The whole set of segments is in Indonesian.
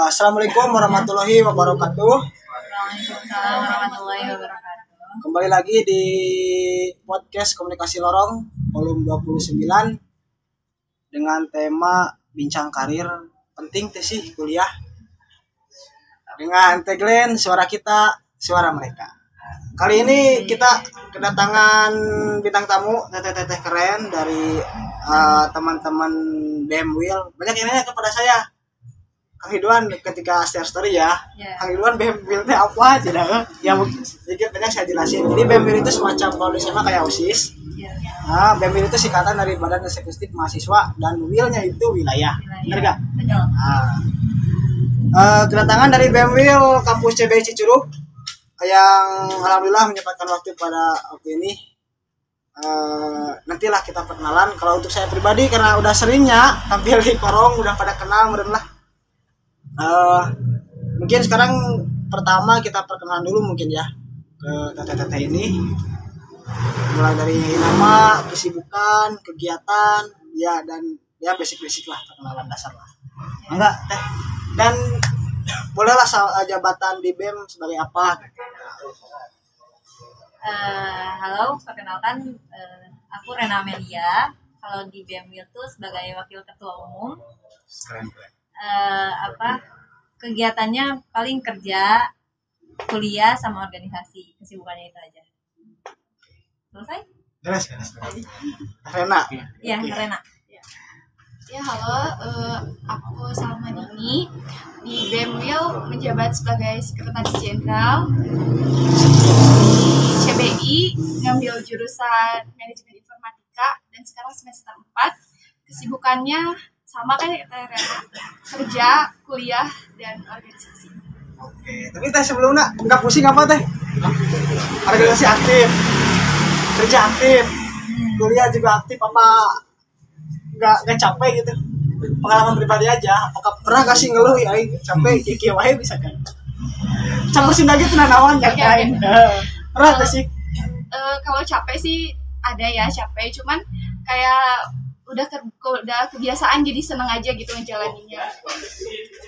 Assalamualaikum warahmatullahi wabarakatuh. Waalaikumsalam warahmatullahi wabarakatuh. Kembali lagi di podcast Komunikasi Lorong volume 29 dengan tema bincang karir penting teh sih kuliah. Dengan tagline suara kita, suara mereka. Kali ini kita kedatangan bintang tamu teteh-teteh keren dari teman-teman BM Wheel. Banyak yang nanya kepada saya, Kang Ridwan ketika share story ya, Kang Ridwan BM Wheel itu apa? Ya mungkin sedikit banyak saya jelasin. Jadi BM Wheel itu semacam kalau di SMA kayak OSIS. Nah, BM Wheel itu singkatan dari Badan Eksekutif Mahasiswa dan Wheel-nya itu wilayah. Benar enggak? Betul. Kedatangan dari BM Wheel kampus CBI Cicurug yang alhamdulillah menyempatkan waktu pada waktu ini. Nantilah kita perkenalan. Kalau untuk saya pribadi karena udah seringnya tampil di Korong, udah pada kenal meren lah. Mungkin sekarang pertama kita perkenalan dulu mungkin ya ke teteh-teteh ini, mulai dari nama, kesibukan, kegiatan, ya dan ya basic-basic lah, perkenalan dasar lah. Enggak teh, dan bolehlah jabatan di BEM sebagai apa? Halo, perkenalkan aku Rena Amelia. Kalau di BM Wheel tuh sebagai wakil ketua umum. Keren. Kegiatannya paling kerja, kuliah sama organisasi. Kesibukannya itu aja. Selesai? Beres. Rena. Iya, Rena. Ya halo, aku Salma Dini di BM Wheel menjabat sebagai sekretaris jenderal CBI, ngambil jurusan manajemen informatika dan sekarang semester 4. Kesibukannya sama kayak Rena, kerja, kuliah dan organisasi. Oke, tapi teh sebelumnya nggak pusing apa teh? Organisasi aktif, kerja aktif, kuliah juga aktif, apa nggak capek gitu? Pengalaman pribadi aja, apakah pernah nggak sih ngeluh ya capek kiki wae bisa kan? Capek sih lagi tenanawan kan? Pernah tuh sih? Kalau capek sih ada ya capek, cuman kayak udah kebiasaan jadi seneng aja gitu ngejalaninnya.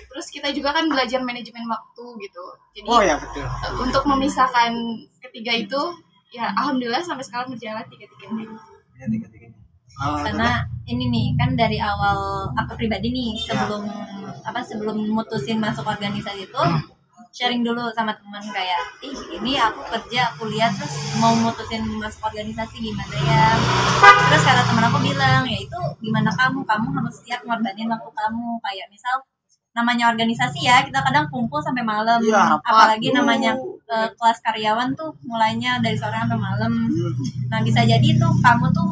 Terus kita juga kan belajar manajemen waktu gitu. Jadi ya betul. Untuk memisahkan ketiga itu ya alhamdulillah sampai sekarang berjalan tiga-tiganya. Karena ini nih kan dari awal aku pribadi nih sebelum mutusin masuk organisasi itu sharing dulu sama teman kayak ini aku kerja kuliah terus mau mutusin masuk organisasi gimana ya. Terus kata teman aku bilang ya itu gimana kamu harus siap ngorbanin waktu kamu, kayak misal namanya organisasi ya kita kadang kumpul sampai malam ya, apalagi namanya kelas karyawan tuh mulainya dari sore sampai malam. Nah bisa jadi tuh kamu tuh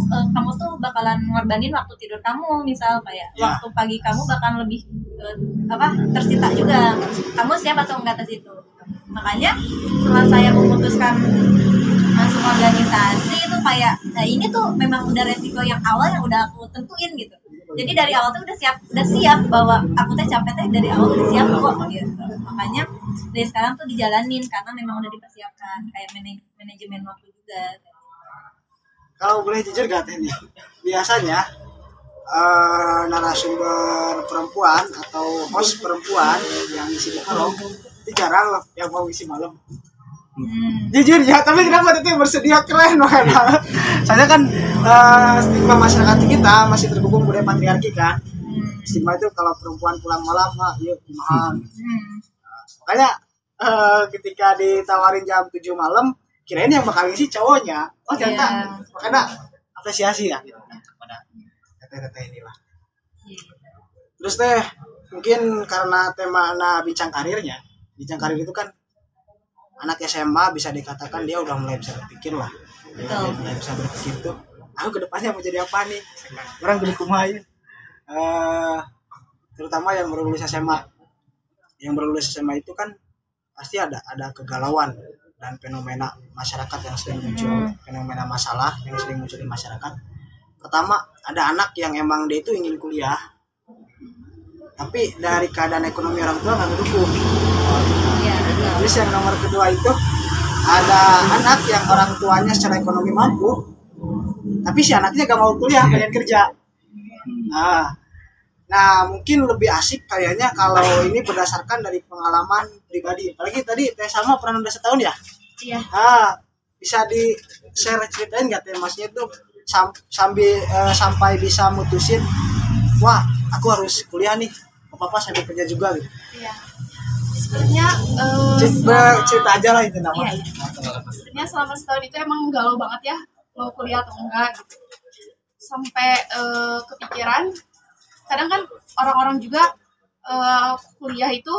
bakalan ngorbanin waktu tidur kamu, misal kayak waktu pagi kamu bakal lebih tersita juga. Kamu siap atau enggak ke situ? Makanya setelah saya memutuskan masuk organisasi itu kayak ini tuh memang udah resiko yang awal yang udah aku tentuin gitu. Jadi dari awal tuh udah siap bahwa aku teh capek teh dari awal udah siap kok gitu. Makanya dari sekarang tuh dijalanin karena memang udah dipersiapkan kayak manajemen waktu juga. Kalau boleh jujur gak teh nih, biasanya narasumber perempuan atau host perempuan yang isi di Korong itu jarang loh yang mau isi malam. Jujur ya, tapi kenapa teteh bersedia keren makanya. Soalnya kan stigma masyarakat kita masih terhubung budaya patriarki kan. Stigma itu kalau perempuan pulang malam yuk mahal. Makanya ketika ditawarin jam 7 malam kirain yang bakal ngisi cowoknya. Oh ternyata makanya apresiasi ya gitu kan kepada teteh-teteh inilah. Terus teh mungkin karena tema bincang karirnya. Bincang karir itu kan anak SMA bisa dikatakan dia udah mulai bisa berpikir lah. Betul. Mulai bisa berpikir tuh, aku kedepannya mau jadi apa nih? Orang gede kumain. Terutama yang baru lulus SMA. Yang baru lulus SMA itu kan pasti ada kegalauan dan fenomena masyarakat yang sering muncul, fenomena masalah yang sering muncul di masyarakat. Pertama, ada anak yang emang dia itu ingin kuliah, tapi dari keadaan ekonomi orang tua nggak mendukung. Terus yang nomor kedua itu ada anak yang orang tuanya secara ekonomi mampu, tapi si anaknya gak mau kuliah, pengen kerja. Nah, Nah, mungkin lebih asik kayaknya kalau ini berdasarkan dari pengalaman pribadi. Apalagi tadi Teh Salma pernah udah setahun ya? Iya. Bisa di share ceritain nggak Teh Masnya tuh sampai bisa mutusin, wah aku harus kuliah nih, apa sambil kerja juga gitu. Iya. Sebenarnya cerita aja lah itu nama. Iya. Sebenarnya selama setahun itu emang galau banget ya mau kuliah atau enggak gitu. Sampai kepikiran. Kadang kan orang-orang juga kuliah itu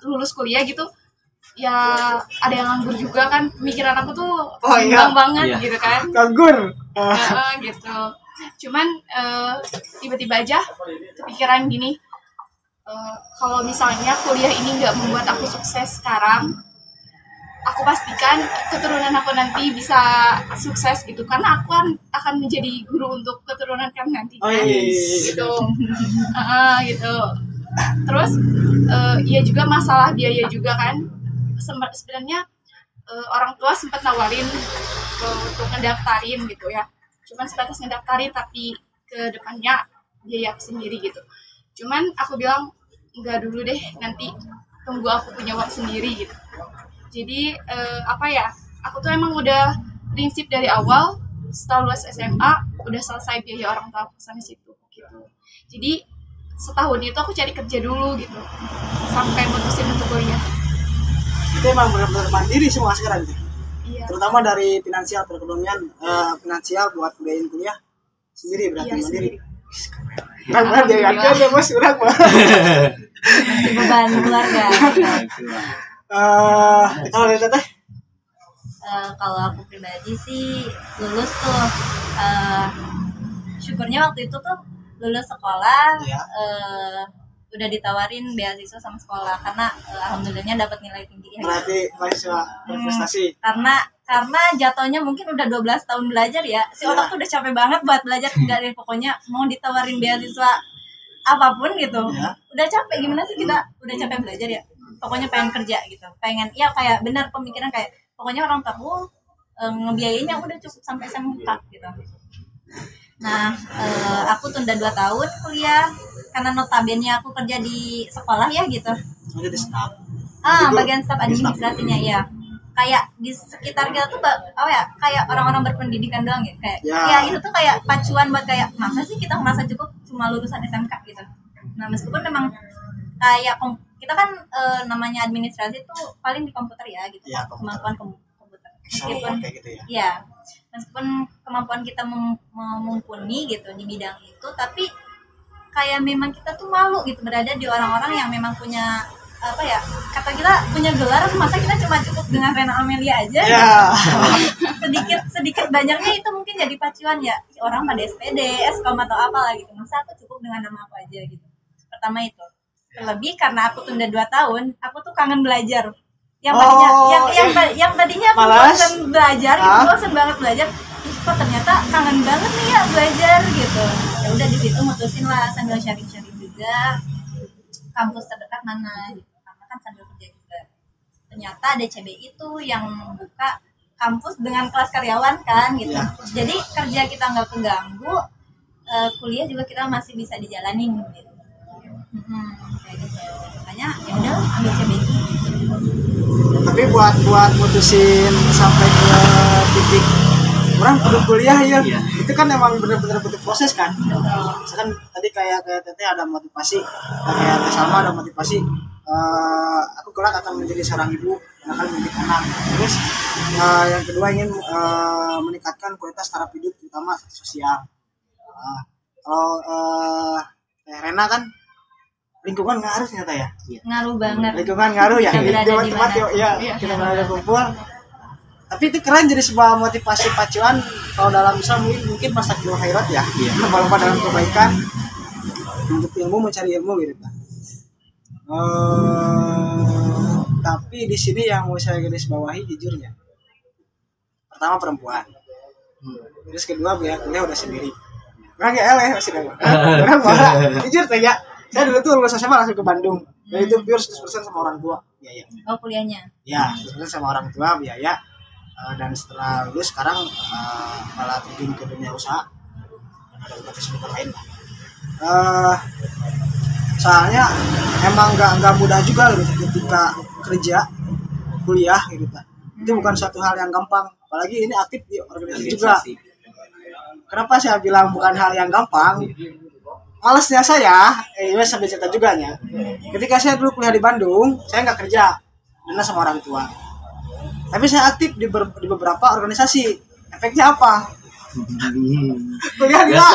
lulus kuliah gitu ya ada yang nganggur juga kan. Pemikiran aku tuh bimbang banget gitu kan, nganggur gitu. Cuman tiba-tiba aja kepikiran gini, kalau misalnya kuliah ini nggak membuat aku sukses sekarang, aku pastikan keturunan aku nanti bisa sukses gitu, karena aku akan menjadi guru untuk keturunan kami nanti kan. Gitu. Gitu. Terus ya juga masalah biaya juga kan. Sebenarnya orang tua sempat nawarin untuk ngedaftarin gitu ya, cuman sebatas ngedaftarin tapi ke depannya biaya aku sendiri gitu. Cuman aku bilang enggak dulu deh, nanti tunggu aku punya uang sendiri gitu. Jadi aku tuh emang udah prinsip dari awal setelah lulus SMA udah selesai biaya orang tua aku sampai situ gitu. Jadi setahun itu aku cari kerja dulu gitu sampai mutusin untuk kuliah. Itu emang benar-benar mandiri semua sekarang gitu. Iya. Terutama dari finansial, perekonomian, finansial buat biayain kuliah sendiri berarti iya, mandiri. Sendiri. Benar biaya kerja Mas kurang Mas. Masih beban keluarga. Kalau dari Teteh? Kalau aku pribadi sih lulus tuh syukurnya waktu itu tuh lulus sekolah udah ditawarin beasiswa sama sekolah karena alhamdulillahnya dapat nilai tinggi ya. Berarti mahasiswa berprestasi. Karena jatuhnya mungkin udah 12 tahun belajar ya. Si otak tuh udah capek banget buat belajar, enggak deh pokoknya mau ditawarin beasiswa apapun gitu. Udah capek gimana sih kita udah capek belajar ya. Pokoknya pengen kerja gitu. Pengen ya kayak benar pemikiran kayak pokoknya orang tua ngebiayainnya udah cukup sampai SMK gitu. Nah, aku tunda 2 tahun kuliah karena notabene aku kerja di sekolah ya gitu. Jadi staf. Bagian staf administrasinya ya. Kayak di sekitar kita tuh kayak orang-orang berpendidikan doang ya. Kayak ya itu tuh kayak pacuan buat kayak masa sih kita merasa cukup cuma lulusan SMK gitu. Nah, meskipun memang kayak kita kan namanya administrasi tuh paling di komputer ya gitu. Ya, kemampuan komputer. Meskipun kayak gitu ya. Iya. Meskipun kemampuan kita mumpuni gitu di bidang itu, tapi kayak memang kita tuh malu gitu berada di orang-orang yang memang punya kata kita punya gelar, masa kita cuma cukup dengan Rena Amelia aja sedikit banyaknya itu mungkin jadi pacuan ya, orang pada SPD, Skom atau apalah gitu, masa aku cukup dengan nama aku aja gitu. Pertama itu, terlebih karena aku tunda 2 tahun, aku tuh kangen belajar. Yang tadinya yang tadinya aku bosan belajar gitu, bosan banget belajar, kok ternyata kangen banget nih ya belajar gitu. Ya udah di situ mutusin lah sambil sharing-sharing juga kampus terdekat mana gitu, karena kan sambil kerja juga. Ternyata DCB itu yang membuka kampus dengan kelas karyawan kan gitu. Jadi kerja kita nggak keganggu, kuliah juga kita masih bisa dijalanin gitu. Kayak gitu. Makanya ya udah ambil CB. Tapi buat mutusin sampai ke titik orang perlu kuliah ya, itu kan emang benar-benar butuh proses kan. Misalkan tadi kayak Teteh ada motivasi, kayak Teh Salma ada motivasi, aku kelak akan menjadi seorang ibu yang akan mendidik anak. Terus yang kedua ingin meningkatkan kualitas taraf hidup terutama sosial. Kalau Rena kan lingkungan ngaruh ternyata ya. Ngaruh banget. Lingkungan ngaruh ya. Tempat kita berada kumpul. Tapi itu keren jadi sebuah motivasi pacuan kalau dalam Islam mungkin masakul khairat ya. Lomba-lomba dalam kebaikan untuk ilmu, mencari ilmu gitu kan. Tapi di sini yang mau saya garis bawahi jujurnya. Pertama perempuan. Terus kedua kuliah udah sendiri. Orang ya masih ada. Orang malah jujur teh ya. Saya dulu tuh lulus SMA langsung ke Bandung. Dan itu pure 100% sama orang tua biaya. Oh, kuliahnya? Ya, 100% sama orang tua biaya. Dan setelah lulus sekarang malah terjun ke dunia usaha. Ada kesibukan lain lah. Soalnya emang nggak mudah juga gitu ketika kerja kuliah gitu. Itu bukan suatu hal yang gampang, apalagi ini aktif di organisasi juga. Kenapa saya bilang bukan hal yang gampang? Malesnya saya, sampai cerita juga ya. Ketika saya dulu kuliah di Bandung, saya nggak kerja karena sama orang tua. Tapi saya aktif di beberapa organisasi. Efeknya apa? Kuliah lila.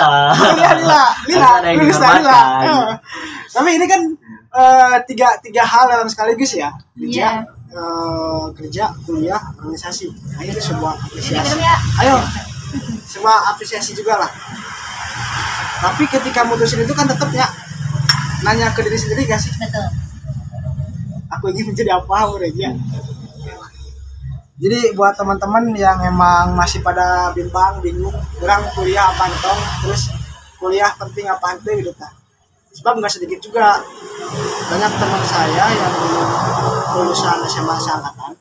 Tapi ini kan tiga hal dalam sekaligus ya. Kerja, kuliah, organisasi. Nah, itu sebuah apresiasi. Ayo, sebuah apresiasi juga lah. Tapi ketika mutusin itu kan tetap ya nanya ke diri sendiri gak sih? Betul. Aku ingin menjadi apa ya? Jadi buat teman-teman yang emang masih pada bingung, kurang kuliah apa entong, terus kuliah penting apa ente gitu ta. Sebab nggak sedikit juga banyak teman saya yang lulusan SMA seangkatan.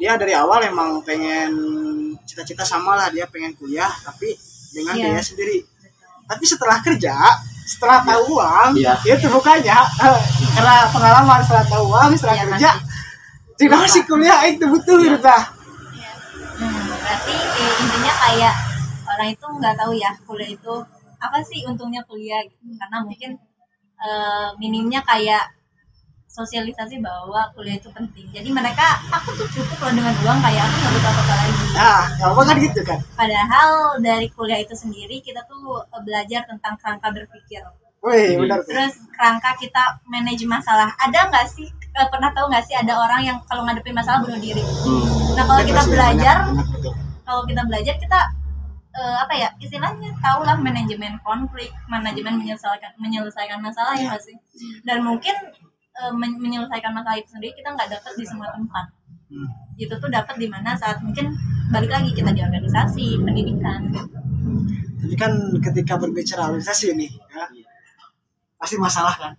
Dia dari awal emang pengen cita-cita sama lah, dia pengen kuliah tapi dengan biaya sendiri. Tapi setelah kerja, setelah tahu uang, itu bukannya karena pengalaman setelah tahu uang, setelah kerja, tidak masih kuliah itu butuh gitu dah. Berarti intinya kayak orang itu nggak tahu ya kuliah itu apa sih untungnya kuliah gitu. Karena mungkin minimnya kayak sosialisasi bahwa kuliah itu penting. Jadi mereka, aku tuh cukup loh dengan uang, kayak aku nggak butuh apa-apa lagi. Nah, apa kan gitu kan? Padahal dari kuliah itu sendiri kita tuh belajar tentang kerangka berpikir. Wih, benar. Terus kerangka kita manage masalah. Ada nggak sih, pernah tahu nggak sih ada orang yang kalau ngadepin masalah bunuh diri? Nah kalau kita belajar, kita apa ya istilahnya tahulah manajemen konflik, manajemen menyelesaikan masalah ya nggak sih? Dan mungkin menyelesaikan masalah itu sendiri kita nggak dapat di semua tempat. Itu tuh dapat di mana saat mungkin balik lagi kita di organisasi pendidikan. Tapi kan ketika berbicara organisasi ini, ya, pasti masalah kan?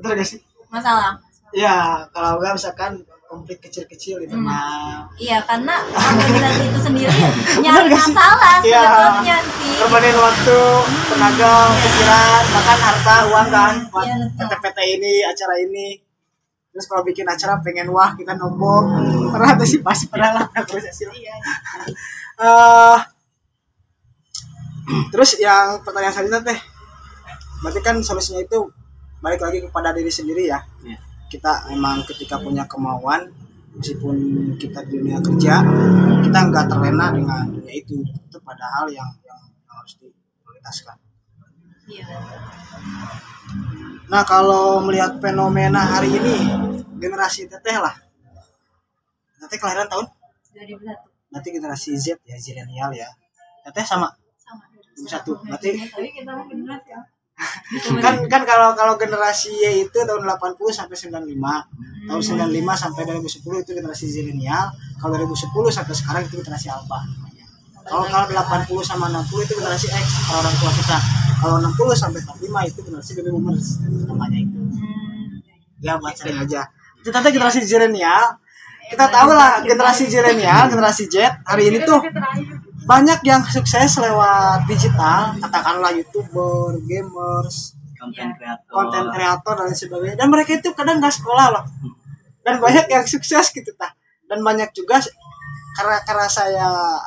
Betul gak sih? Masalah. Ya, kalau nggak misalkan konflik kecil-kecil itu mah. Iya, karena organisasi itu sendiri nyari masalah sebetulnya sih. Korbanin waktu, tenaga, pikiran, bahkan harta, uang kan. Buat PT-PT ini, acara ini. Terus kalau bikin acara pengen wah kita nombok. Pernah antisipasi padahal organisasi. Terus yang pertanyaan selanjutnya teh, berarti kan solusinya itu balik lagi kepada diri sendiri ya. Kita memang ketika punya kemauan, meskipun kita di dunia kerja, kita nggak terlena dengan dunia itu pada hal yang harus diprioritaskan. Nah kalau melihat fenomena hari ini, generasi teteh lah, teteh kelahiran tahun 2001. Berarti generasi Z ya, zilenial ya. Teteh sama 2001. Berarti kita mau generasi ya. kan kalau generasi Y itu tahun 80 sampai 95. Tahun 95 sampai 2010 itu generasi zilenial. Kalau 2010 sampai sekarang itu generasi alpha. Kalau 80 sama 60 itu generasi X kalau orang tua kita. Kalau 60 sampai 45 itu generasi baby boomers namanya itu. Ya buat sering aja. Itu tadi generasi zilenial. Kita tahu lah generasi zilenial, generasi Z hari ini tuh banyak yang sukses lewat digital, katakanlah YouTuber, gamers, konten kreator dan sebagainya. Dan mereka itu kadang nggak sekolah loh. Dan banyak yang sukses gitu tah. Dan banyak juga karena saya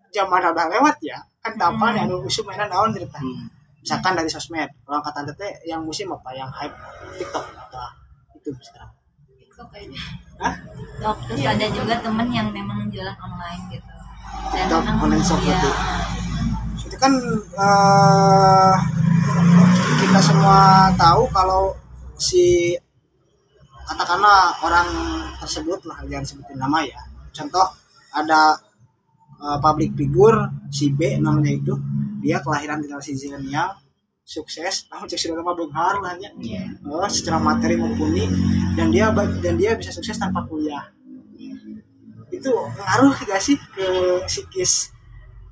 zaman udah lewat ya, kan tampal yang musim mainan naon cerita. Misalkan dari sosmed. Kalau kata tete yang musim apa yang hype TikTok atau itu sekarang. TikTok kayaknya. Hah? Terus ada juga temen yang memang jualan online gitu. TikTok online shop itu. Itu kan kita semua tahu kalau si katakanlah orang tersebut lah, jangan sebutin nama ya. Contoh ada public figure si B namanya itu, dia kelahiran generasi zilenial, sukses, namun cek sudah lama benghar lah ya. Secara materi mumpuni dan dia bisa sukses tanpa kuliah. Itu ngaruh gak sih ke psikis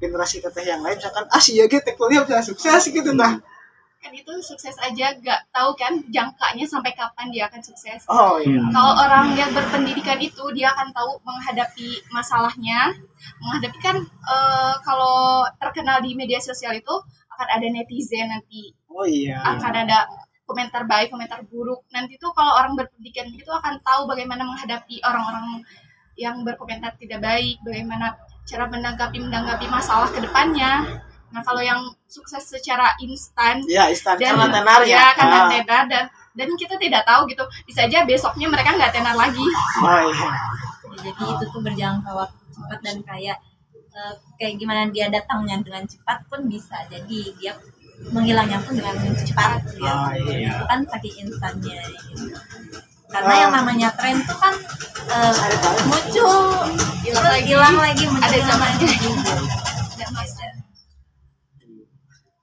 generasi teteh yang lain, misalkan sih ya gitu kuliah bisa sukses gitu nah. Kan itu sukses aja gak tahu kan jangkanya sampai kapan dia akan sukses. Oh iya. Kalau orang yang berpendidikan itu dia akan tahu menghadapi masalahnya, menghadapi kan kalau terkenal di media sosial itu akan ada netizen nanti. Oh iya. Akan ada komentar baik, komentar buruk. Nanti tuh kalau orang berpendidikan itu akan tahu bagaimana menghadapi orang-orang yang berkomentar tidak baik, bagaimana cara menanggapi masalah ke depannya. Nah, kalau yang sukses secara instan, instan dan karena tenar karena tenar dan kita tidak tahu gitu, bisa aja besoknya mereka nggak tenar lagi. Jadi itu tuh berjangka waktu cepat dan kayak gimana dia datangnya dengan cepat pun bisa jadi dia menghilangnya pun dengan cepat gitu. Itu kan saking instannya gitu. Karena yang namanya tren tuh kan muncul hilang lagi ada zamannya gitu.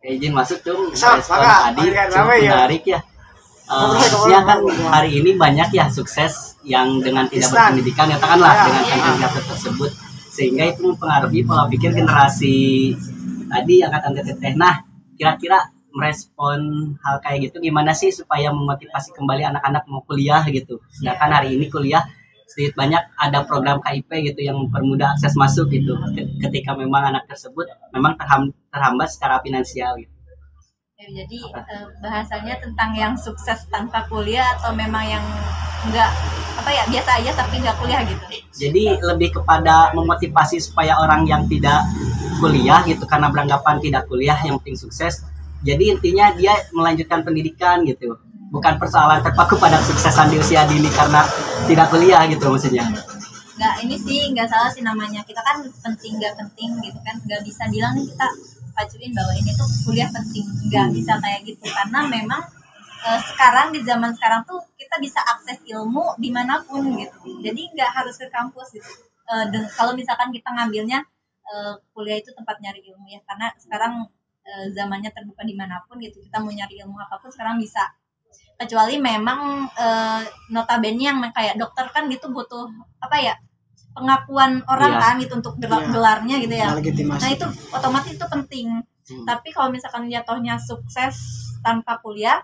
Izin masuk Cung, respon tadi menarik ya. Harusnya kan hari ini banyak ya sukses yang dengan tidak berpendidikan, katakanlah dengan kandidat tersebut, sehingga itu mempengaruhi pola pikir generasi tadi angkatan teteh. Nah, kira-kira merespon hal kayak gitu gimana sih supaya memotivasi kembali anak-anak mau kuliah gitu. Sedangkan hari ini kuliah sedikit banyak ada program KIP gitu yang mempermudah akses masuk gitu ketika memang anak tersebut memang terhambat secara finansial gitu. Jadi bahasanya tentang yang sukses tanpa kuliah atau memang yang enggak biasa aja tapi enggak kuliah gitu. Jadi lebih kepada memotivasi supaya orang yang tidak kuliah gitu karena beranggapan tidak kuliah yang penting sukses. Jadi intinya dia melanjutkan pendidikan gitu. Bukan persoalan terpaku pada kesuksesan di usia dini karena tidak kuliah gitu maksudnya. Nggak salah sih namanya. Kita kan penting nggak penting gitu kan. Nggak bisa bilang nih kita pacuin bahwa ini tuh kuliah penting. Nggak bisa kayak gitu. Karena memang sekarang di zaman sekarang tuh kita bisa akses ilmu dimanapun gitu. Jadi nggak harus ke kampus gitu. Kalau misalkan kita ngambilnya kuliah itu tempat nyari ilmu ya. Karena sekarang zamannya terbuka dimanapun gitu. Kita mau nyari ilmu apapun sekarang bisa. Kecuali memang notabene yang kayak dokter kan gitu butuh pengakuan orang kan gitu untuk gelarnya gitu ya. Nah itu otomatis itu penting. Tapi kalau misalkan jatuhnya sukses tanpa kuliah,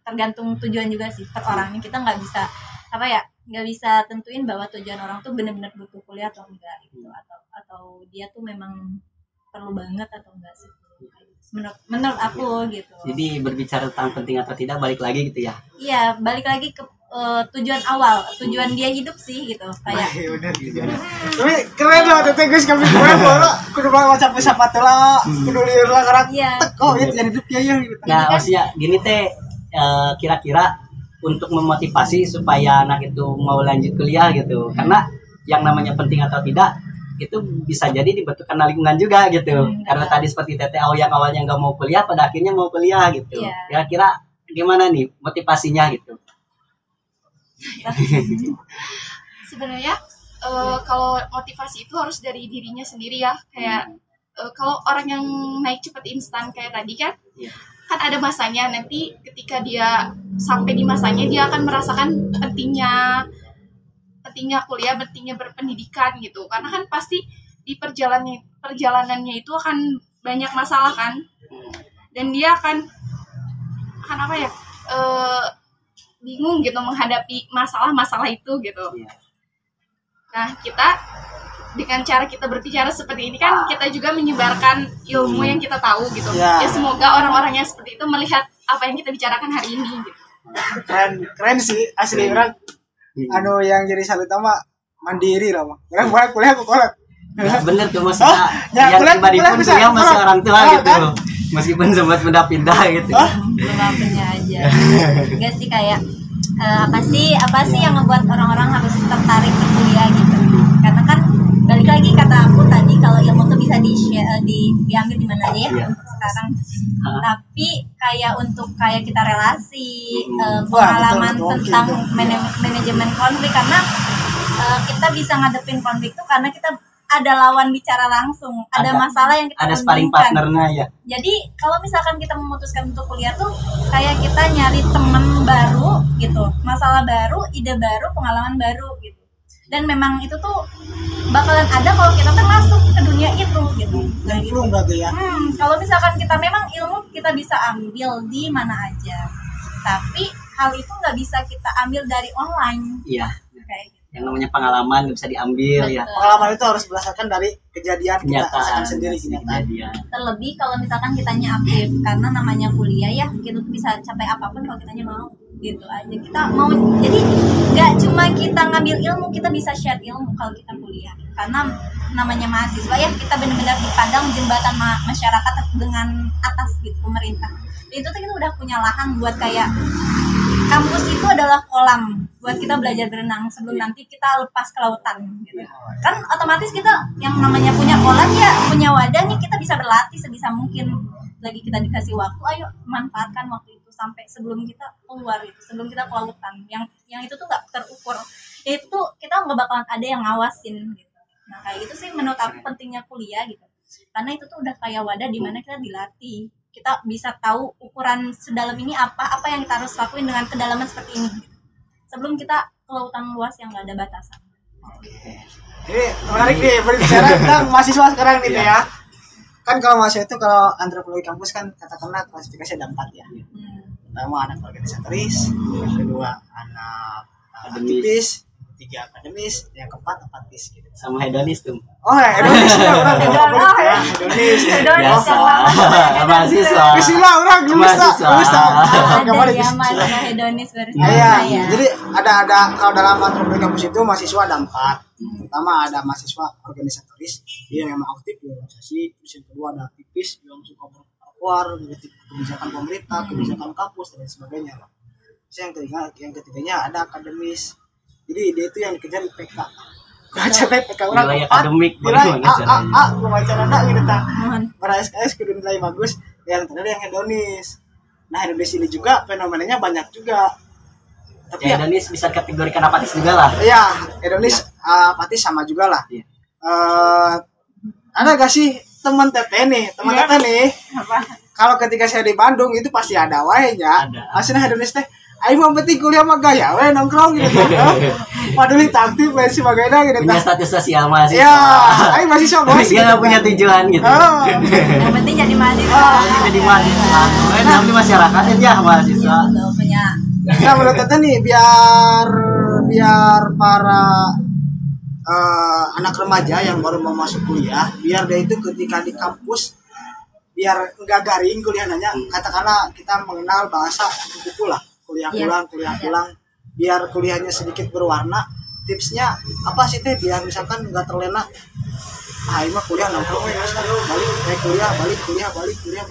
tergantung tujuan juga sih per orangnya. Kita nggak bisa tentuin bahwa tujuan orang tuh benar-benar butuh kuliah atau enggak gitu, atau dia tuh memang perlu banget atau enggak sih. Menurut aku gitu. Jadi berbicara tentang penting atau tidak balik lagi gitu ya. Iya, balik lagi ke tujuan awal, tujuan dia hidup sih gitu. Kayak tapi keren loh teteh guys kami keren loh. Kudu baca sepatu lah, kudu liur lah orang. Oh, itu jadi hidup ya gitu. Nah, maksudnya gini teh kira-kira untuk memotivasi supaya anak itu mau lanjut kuliah gitu. Karena yang namanya penting atau tidak itu bisa jadi dibentuk karena lingkungan juga gitu. Karena tadi seperti Teteh yang awalnya nggak mau kuliah pada akhirnya mau kuliah gitu. Kira-kira gimana nih motivasinya gitu? Sebenarnya kalau motivasi itu harus dari dirinya sendiri ya. Kayak kalau orang yang naik cepat instan kayak tadi kan ada masanya. Nanti ketika dia sampai di masanya dia akan merasakan pentingnya kuliah, pentingnya berpendidikan gitu. Karena kan pasti di perjalanannya itu akan banyak masalah kan. Dan dia akan bingung gitu menghadapi masalah-masalah itu gitu. Nah, kita dengan cara kita berbicara seperti ini kan kita juga menyebarkan ilmu yang kita tahu gitu. Ya semoga orang-orang yang seperti itu melihat apa yang kita bicarakan hari ini gitu. Keren sih asli orang. Yang jadi salut sama mandiri lah mah. Orang boleh kuliah aku kolot. Ya, bener tuh maksudnya yang pribadi pun kuliah masih orang tua gitu. Kan? Meskipun sempat pindah-pindah gitu. Belum apanya aja. Enggak sih kayak apa sih yang membuat orang-orang harus tertarik ke kuliah gitu. Karena kan balik lagi kata aku tadi kalau ilmu tuh bisa diambil di mana aja ya untuk sekarang. Tapi untuk kita relasi, pengalaman tentang manajemen konflik karena kita bisa ngadepin konflik tuh karena kita ada lawan bicara langsung, ada masalah yang kita ada sparring partnernya ya. Jadi kalau misalkan kita memutuskan untuk kuliah tuh kayak kita nyari teman baru gitu, masalah baru, ide baru, pengalaman baru gitu. Dan memang itu tuh bakalan ada kalau kita tuh masuk ke dunia itu gitu. Belum berarti ya. Kalau misalkan kita memang ilmu kita bisa ambil di mana aja, tapi hal itu nggak bisa kita ambil dari online. Iya. Kayak gitu. yang namanya pengalaman bisa diambil ya. Pengalaman itu harus berdasarkan dari kejadian kita rasakan sendiri, kenyataan. Terlebih kalau misalkan kitanya aktif, karena namanya kuliah ya, kita tuh bisa capai apapun kalau kitanya mau, gitu aja. Kita mau, jadi nggak cuma kita ngambil ilmu, kita bisa share ilmu kalau kita kuliah. Karena namanya mahasiswa ya, kita benar-benar dipandang jembatan masyarakat dengan atas gitu, pemerintah. Itu tuh kita udah punya lahan buat kayak kampus itu adalah kolam buat kita belajar berenang sebelum nanti kita lepas ke lautan gitu. Kan otomatis kita yang namanya punya kolam ya, punya wadah nih, kita bisa berlatih sebisa mungkin. Lagi kita dikasih waktu, ayo manfaatkan waktu itu sampai sebelum kita keluar itu, sebelum kita ke lautan. Yang itu tuh nggak terukur. Itu tuh kita nggak bakalan ada yang ngawasin gitu. Nah kayak gitu sih menurut aku pentingnya kuliah gitu. Karena itu tuh udah kayak wadah di mana kita dilatih. Kita bisa tahu ukuran sedalam ini apa yang kita harus lakuin dengan kedalaman seperti ini gitu. Sebelum kita ke lautan luas yang nggak ada batasan. Ini menarik nih berbicara tentang mahasiswa sekarang gitu ya. Kan kalau mahasiswa itu kalau antropologi kampus kan katakanlah klasifikasi ada 4 ya. Pertama anak organisatoris, yang kedua anak aktivis, 3 akademis, yang keempat apatis gitu. Sama hedonis tuh. Oh ya, hedonis ya orang ya, hedonis. Biasa. Mahasiswa. Bismillah orang lulus tak. Ada yang mahasiswa hedonis versi Iya. saya. Jadi ada kalau dalam antropologi kampus itu mahasiswa ada 4. Pertama ada mahasiswa organisatoris, dia yang memang aktif di organisasi. Terus yang kedua ada aktivis yang suka berkeluar, kebijakan pemerintah, kebijakan kampus dan sebagainya. Terus yang ketiganya ada akademis. Jadi dia itu yang dikejar IPK. Baca IPK orang nilai akademik nilai A, baca nada gitu tak. Para SKS kudu nilai bagus. Yang terakhir yang hedonis. Nah hedonis ini juga fenomenanya banyak juga. Tapi ya, hedonis bisa kategorikan apatis juga lah. Iya, hedonis apatis sama juga lah. Iya. Ada gak sih teman teteh nih? Kalau ketika saya di Bandung itu pasti ada wahnya. Aslinya hedonis teh. Ayo mau penting kuliah mah gaya, nongkrong gitu. Padahal aktif dan sebagainya gitu. Punya status sosial mahasiswa. Ya, ayo mahasiswa bos. Dia nggak punya tujuan gitu. Yang penting jadi mahasiswa. Jadi mahasiswa. Tapi masyarakat aja mahasiswa. Gitu, punya. Nah menurut Tete nih biar para anak remaja yang baru mau masuk kuliah, biar dia itu ketika di kampus biar enggak garing kuliahnya, katakanlah kita mengenal bahasa kupu-kupu lah. Kuliah pulang, biar kuliahnya sedikit berwarna. Tipsnya apa sih teh biar misalkan nggak terlena? Ini mah kuliah nongkrong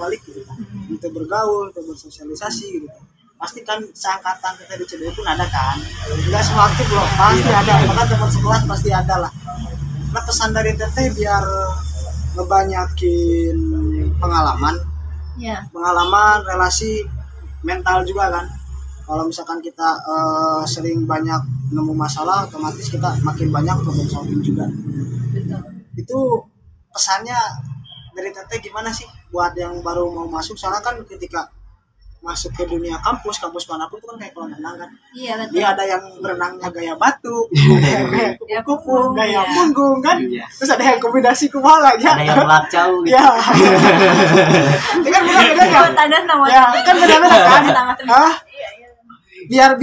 balik gitu. Untuk bergaul, untuk bersosialisasi gitu. Pasti kan seangkatan kita di CDU pun ada kan. Nggak semua aktif loh, pasti ada. Bahkan teman sekelas pasti ada lah. Nah pesan dari teteh biar ngebanyakin pengalaman, relasi mental juga kan. Kalau misalkan kita sering banyak nemu masalah, otomatis kita makin banyak problem solving juga. Betul. Itu pesannya dari Teteh gimana sih buat yang baru mau masuk? Soalnya kan ketika masuk ke dunia kampus manapun itu kan kayak kolam renang kan. Iya betul. Dia ada yang berenangnya gaya batu, gaya kupu-kupu, gaya punggung kan. Iya. Terus ada yang kombinasi kumaha aja. Ada yang pelacau gitu. Ya. Itu kan beda-beda kan. Ya, kan beda-beda kan. Biar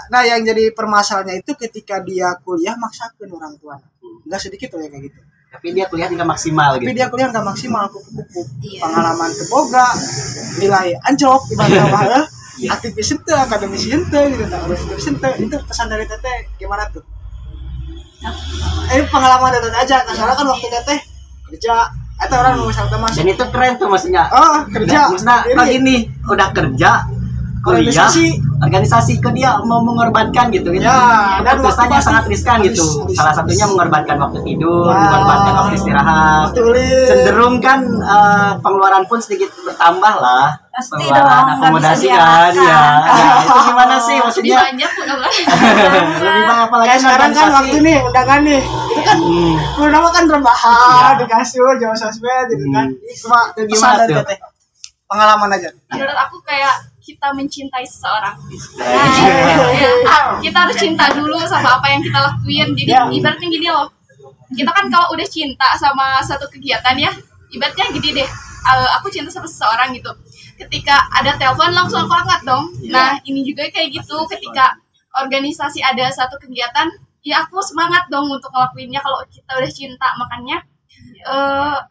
nah yang jadi permasalahannya itu ketika dia kuliah maksakeun orang tua. Enggak sedikit loh ya kayak gitu. Tapi dia kuliah tidak maksimal gitu. Tapi dia kuliah nggak maksimal, kupu-kupu. Pengalaman teboga, nilai anjlok ibaratnya mah. Aktivis ente, akademis ente gitu, aktivis ente. Itu pesan dari Teteh gimana tuh? Pengalaman Teteh aja, soalnya kan waktu Teteh kerja, atau orang mau misalnya masuk. Dan itu keren tuh maksudnya. Kerja. Maksudnya kalau gini, udah kerja, kuliah, organisasi ke dia mau mengorbankan gitu ya, dan keputusannya sangat riskan gitu. Salah satunya mengorbankan waktu tidur, mengorbankan waktu istirahat. Cenderung kan pengeluaran pun sedikit bertambah lah. Pasti pengeluaran dong, akomodasi kan ya. Itu gimana sih maksudnya? Banyak Lebih banyak apalagi kayak sekarang kan waktu nih undangan nih itu kan nama kan rebahan di kasur jauh sosmed gitu kan. Cuma pesan dari Teteh pengalaman aja. Menurut aku kayak kita mencintai seseorang. Kita harus cinta dulu sama apa yang kita lakuin. Jadi ibaratnya gini loh. Kita kan kalau udah cinta sama satu kegiatan ya, ibaratnya gini deh. Aku cinta sama seseorang gitu. Ketika ada telepon langsung aku angkat dong. Nah, ini juga kayak gitu. Ketika organisasi ada satu kegiatan, ya aku semangat dong untuk ngelakuinnya kalau kita udah cinta. Makanya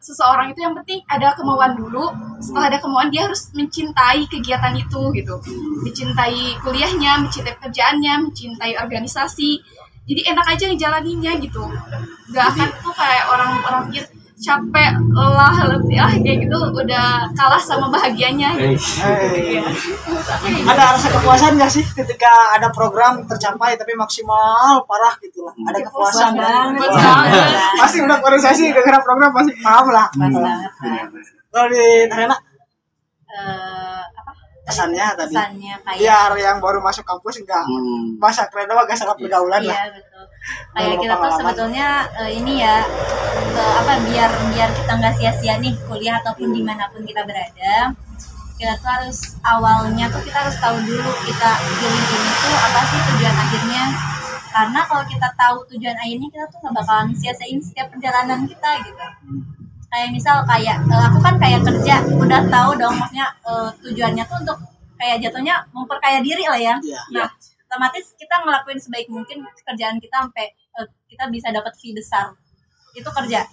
seseorang itu yang penting ada kemauan dulu. Setelah ada kemauan dia harus mencintai kegiatan itu gitu, mencintai kuliahnya, mencintai pekerjaannya, mencintai organisasi. Jadi enak aja ngejalaninnya gitu, gak akan tuh kayak orang-orang pikir capek, lelah, letih kayak gitu udah kalah sama bahagianya gitu. Iya. Ada rasa kepuasan nggak sih ketika ada program tercapai tapi maksimal parah gitu lah? Ada kepuasan banget. pasti udah organisasi gara-gara program pasti paham lah. Pas banget. Kalau di Tarena Apa? kesannya tadi Kesannya kayak biar yang baru masuk kampus enggak masa keren doang gak salah pergaulan lah. iya betul. Kayak kita tuh sebetulnya ini ya biar kita nggak sia-sia nih kuliah ataupun dimanapun kita berada, kita tuh harus awalnya tuh kita harus tahu dulu kita pilih ini tuh apa sih tujuan akhirnya. Karena kalau kita tahu tujuan akhirnya, kita tuh nggak bakalan sia-siain setiap perjalanan kita gitu. Kayak misal aku kan kayak kerja udah tahu dong, maksudnya tujuannya tuh untuk kayak jatuhnya memperkaya diri lah ya. Nah otomatis kita ngelakuin sebaik mungkin kerjaan kita sampai kita bisa dapat fee besar. Itu kerja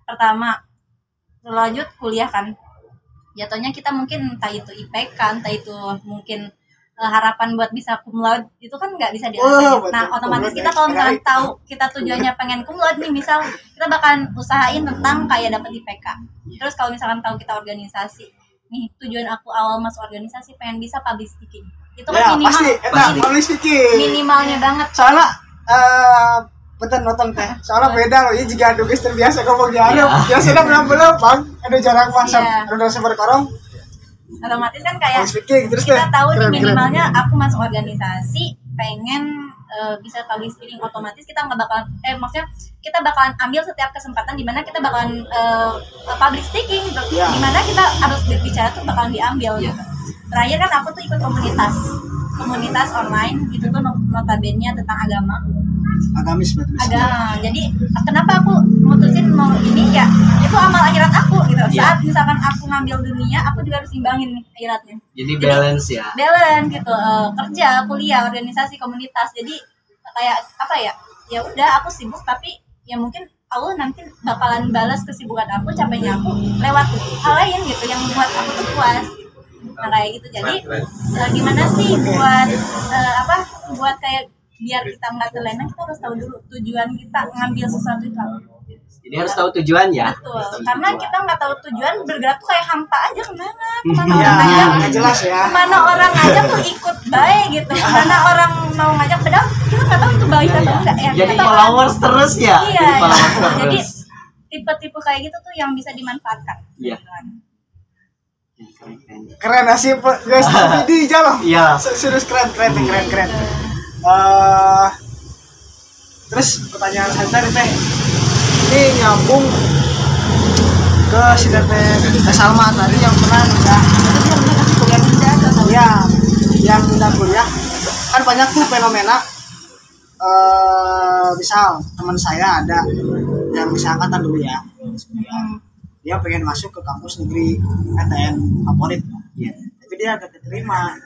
pertama. Lanjut kuliah kan, jatuhnya kita mungkin entah itu IPK, entah itu mungkin harapan buat bisa cum laude, itu kan nggak bisa diatur. Nah otomatis kita kalau misalnya tahu kita tujuannya pengen cum laude nih, misal kita bakalan usahain tentang kayak dapat IPK. Terus kalau misalkan tahu kita organisasi nih, tujuan aku awal masuk organisasi pengen bisa public speaking, itu kan minimal pasti public speaking minimalnya banget. soalnya betul nonton teh soalnya beda loh ya jika dugis terbiasa ngomong jarang biasanya belum bang ada jarang masuk udah berkorong otomatis kan kayak speaking, terus kita tahu nih keren. minimalnya aku masuk organisasi pengen bisa public speaking, otomatis kita nggak bakalan maksudnya kita bakalan ambil setiap kesempatan di mana kita bakalan public speaking, di mana kita harus berbicara tuh bakalan diambil gitu. Terakhir kan aku tuh ikut komunitas online gitu tuh, notabene tentang agamis agama. Jadi kenapa aku mutusin mau ini ya, itu amal akhirat aku gitu. Saat misalkan aku ngambil dunia, aku juga harus imbangin nih akhiratnya. Jadi balance ya. Balance gitu, kerja, kuliah, organisasi, komunitas. Jadi kayak apa ya? Ya udah aku sibuk, tapi ya mungkin Allah nanti bakalan balas kesibukan aku, capeknya aku lewat hal lain gitu yang membuat aku tuh puas. Nah kayak gitu. Jadi gimana sih buat kayak biar kita nggak terlena, kita harus tahu dulu tujuan kita ngambil sesuatu itu apa. Jadi harus tahu tujuan ya. Betul. Karena kita nggak tahu tujuan, bergerak tuh kayak hampa aja kemana nggak jelas ya. Kemana orang ngajak tuh ikut baik gitu. Kemana orang mau ngajak, padahal kita nggak tahu itu baik atau enggak ya. Jadi followers terus ya. Iya. Jadi Terus. tipe-tipe kayak gitu tuh yang bisa dimanfaatkan. Iya. Keren sih guys, di jalan. Iya. Serius keren. Terus pertanyaan saya tadi teh, ini nyambung ke si Teh Salma tadi yang pernah udah kuliah yang udah kuliah kan banyak tuh fenomena. Misal teman saya ada yang bisa angkatan dulu ya, dia pengen masuk ke kampus negeri PTN favorit, tapi dia agak keterima.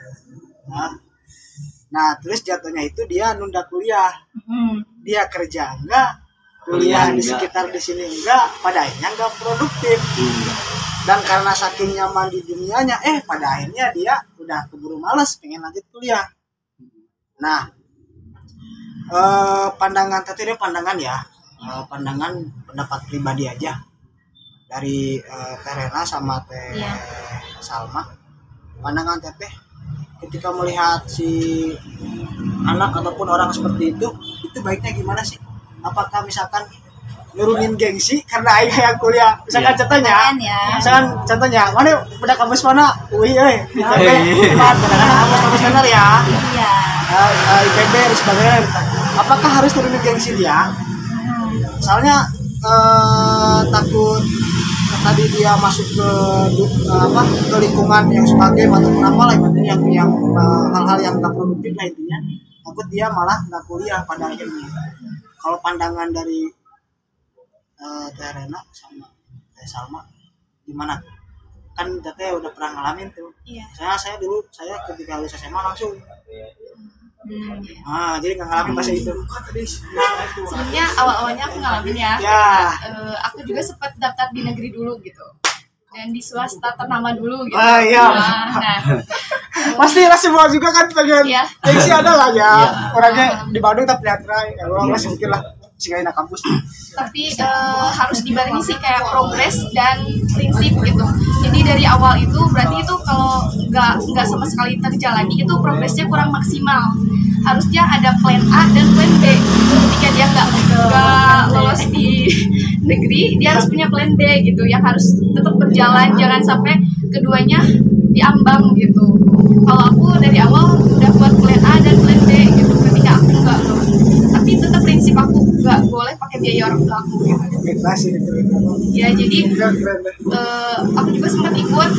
Nah terus jatuhnya itu dia nunda kuliah, dia kerja enggak, kuliah di sekitar di sini enggak, pada akhirnya enggak produktif. Dan karena saking nyaman di dunianya, pada akhirnya dia udah keburu malas pengen lanjut kuliah. Nah pandangan tadi ini pandangan ya, pandangan pendapat pribadi aja dari Teh Rena sama Teh Salma. Pandangan Teteh ketika melihat si anak ataupun orang seperti itu baiknya gimana sih? Apakah misalkan nurunin gengsi karena aing hayang kuliah, misalkan contohnya mana udah kampus mana? IPB, kadang-kadang kampus benar ya. Iya. IPB dan sebagainya. Apakah harus nurunin gengsi dia? Soalnya takut tadi dia masuk ke lingkungan yang suka game ataupun apa lah, yang hal-hal yang nggak produktif lah intinya, takut dia malah nggak kuliah pada akhirnya. Kalau pandangan dari Teh Rena sama Teh Salma gimana? Kan Teteh udah pernah ngalamin tuh. Saya dulu ketika lulus SMA langsung Jadi nggak ngalamin masa itu. Sebenarnya awal-awalnya aku ngalamin ya. Aku juga sempat daftar di negeri dulu gitu. Dan di swasta ternama dulu gitu. Iya. Nah, Pastilah semua juga kan pengen. Iya. Gengsi ada lah ya. Orangnya di Bandung tapi lihat Rai. Kalau masih mikir lah sih enak kampus. tapi harus dibarengi sih kayak progres dan prinsip gitu. Jadi dari awal itu berarti itu kalau nggak sama sekali terjalani itu progresnya kurang maksimal. Harusnya ada plan A dan plan B. Ketika dia nggak lolos di negeri, dia harus punya plan B gitu yang harus tetap berjalan, jangan sampai keduanya diambang gitu. Kalau aku dari awal udah buat plan A dan plan B gitu ketika aku nggak lolos. Tapi tetap prinsip aku nggak boleh pakai biaya orang tua aku gitu. Ya jadi aku juga sempat ikut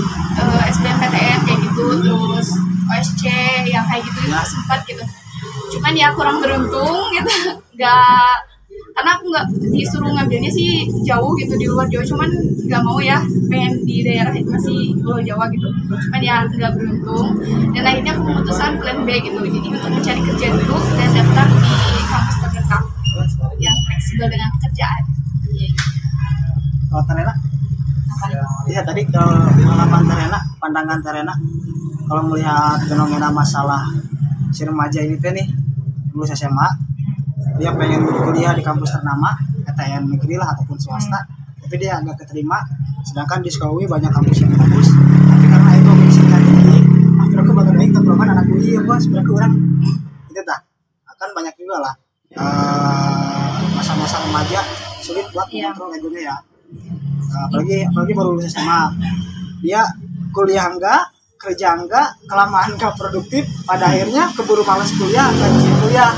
SBMPTN kayak gitu, terus OSC yang kayak gitu juga sempat gitu. Cuman ya kurang beruntung gitu, karena aku nggak disuruh ngambilnya sih jauh gitu di luar Jawa, cuman nggak mau ya, pengen di daerah masih luar Jawa gitu. Cuman ya nggak beruntung dan akhirnya aku memutuskan plan B gitu, jadi untuk mencari kerja dulu dan daftar di kampus terdekat yang fleksibel dengan pekerjaan. Kalau Terena, iya tadi pandangan Terena kalau melihat fenomena masalah si remaja ini teh nih lulus SMA, dia pengen kuliah di kampus ternama, PTN negeri lah ataupun swasta, tapi dia nggak keterima, sedangkan di Sukabumi banyak kampus yang bagus, tapi karena itu mengisikan tinggi, aku bakal baik terperumahan anak gue ya bos, berarti orang itu dah akan banyak juga lah masa-masa remaja sulit buat mengontrol egonya ya. Apalagi baru lulus SMA, dia kuliah enggak, kerja enggak, kelamaan enggak produktif, pada akhirnya keburu malas kuliah, enggak bisa kuliah.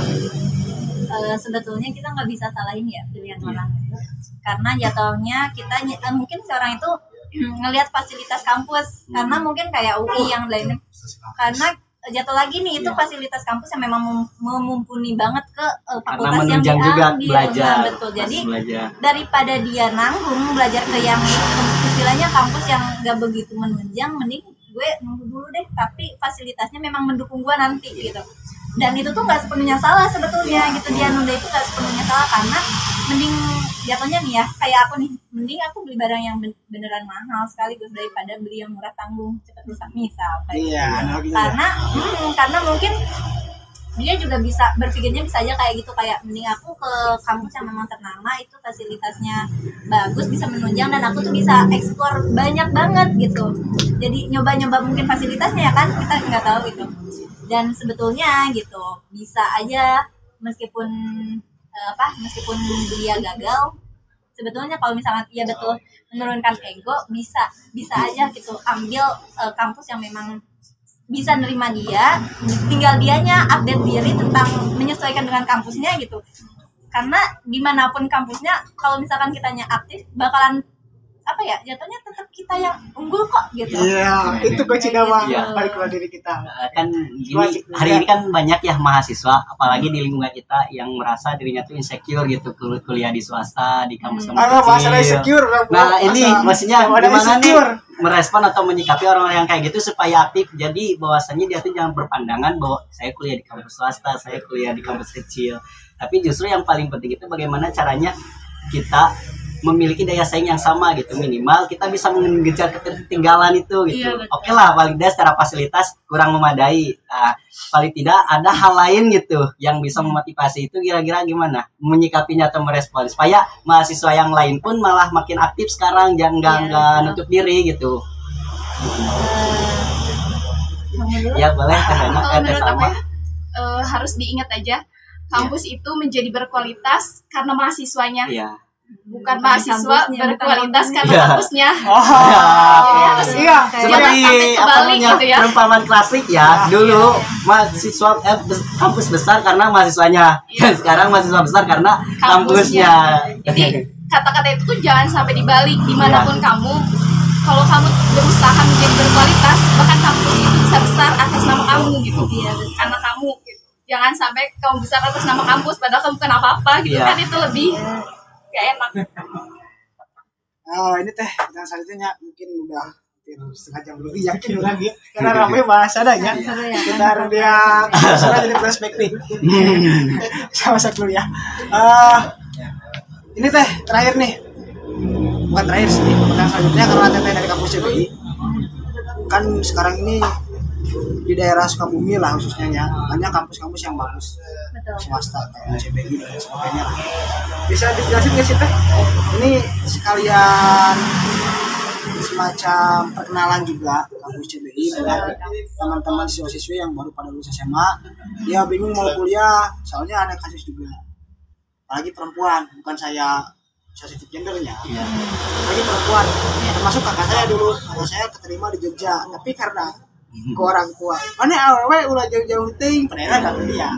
Sebetulnya kita nggak bisa salahin ya pilihan orang itu, karena jatuhnya kita mungkin seorang itu ngelihat fasilitas kampus, karena mungkin kayak UI yang lainnya, karena jatuh lagi nih itu fasilitas kampus yang memang memumpuni banget ke fakultas yang diambil. Nah, betul. Jadi daripada dia nanggung belajar ke yang istilahnya kampus yang nggak begitu menunjang, mending gue nunggu dulu deh, tapi fasilitasnya memang mendukung gue nanti gitu. Dan itu tuh nggak sepenuhnya salah sebetulnya gitu, dia nunda itu nggak sepenuhnya salah, karena mending jatuhnya nih ya kayak aku nih, mending aku beli barang yang beneran mahal sekaligus daripada beli yang murah tanggung cepat rusak misal kayak gitu. Karena mungkin dia juga bisa berpikirnya bisa aja kayak gitu, kayak mending aku ke kampus yang memang ternama, itu fasilitasnya bagus, bisa menunjang, dan aku tuh bisa eksplor banyak banget gitu. Jadi nyoba-nyoba mungkin fasilitasnya ya kan, kita nggak tahu gitu. Dan sebetulnya gitu bisa aja meskipun dia gagal, sebetulnya kalau misalkan iya betul menurunkan ego, bisa aja gitu ambil kampus yang memang bisa nerima dia, tinggal dianya update diri tentang menyesuaikan dengan kampusnya gitu. Karena dimanapun kampusnya, kalau misalkan kitanya aktif, bakalan apa ya, jatuhnya tetap kita yang unggul kok gitu. Iya, itu kunci nama balik keluar diri kita. Kan gini, hari ini kan banyak ya mahasiswa, apalagi di lingkungan kita yang merasa dirinya tuh insecure gitu, kuliah di swasta, di kampus kecil. Insecure. Nah, ini maksudnya gimana nih merespon atau menyikapi orang-orang yang kayak gitu supaya aktif. Jadi bahwasannya dia tuh jangan berpandangan bahwa saya kuliah di kampus swasta, saya kuliah di kampus kecil. Tapi justru yang paling penting itu bagaimana caranya kita memiliki daya saing yang sama gitu, minimal kita bisa mengejar ketertinggalan itu gitu. Iya, oke lah, paling tidak secara fasilitas kurang memadai, paling tidak ada hal lain gitu yang bisa memotivasi. Itu kira-kira gimana menyikapinya atau merespon supaya mahasiswa yang lain pun malah makin aktif sekarang, jangan nggak nutup diri gitu. Ya boleh, kalau menurut aku harus diingat aja, kampus itu menjadi berkualitas karena mahasiswanya. Iya. Bukan mahasiswa berkualitas karena kampusnya. Seperti perumpamaan klasik ya. Dulu mahasiswa kampus besar karena mahasiswanya, dan sekarang mahasiswa besar karena kampusnya. Jadi kata-kata itu tuh jangan sampai dibalik. Dimanapun kamu, kalau kamu berusaha menjadi berkualitas, bahkan kampus itu bisa besar atas nama kamu gitu. Karena kamu gitu. Jangan sampai kamu besar atas nama kampus padahal kamu bukan apa-apa gitu. Kan itu lebih gak enak. Ini teh yang selanjutnya mungkin udah hampir setengah jam lebih yakin orang ya karena ramai bahasannya Seru ya. sekitar dia sudah jadi perspektif sama masa kuliah. Ini teh terakhir nih, bukan terakhir sih, pertanyaan selanjutnya karena teteh dari kampus CBI kan sekarang ini di daerah Sukabumi lah khususnya ya, banyak kampus-kampus yang bagus Betul. swasta kayak CBI dan sebagainya lah. Bisa dijelasin nggak sih teh? Ini sekalian semacam perkenalan juga kampus CBI buat teman-teman siswa-siswi yang baru pada lulus SMA, dia bingung mau kuliah, soalnya ada kasus juga, apalagi perempuan, bukan saya sensitif gendernya, apalagi perempuan, termasuk kakak saya dulu, kakak saya keterima di Jogja, tapi karena ke orang tua, mana awewe ulah jauh-jauh ting, pada akhirnya gak kuliah.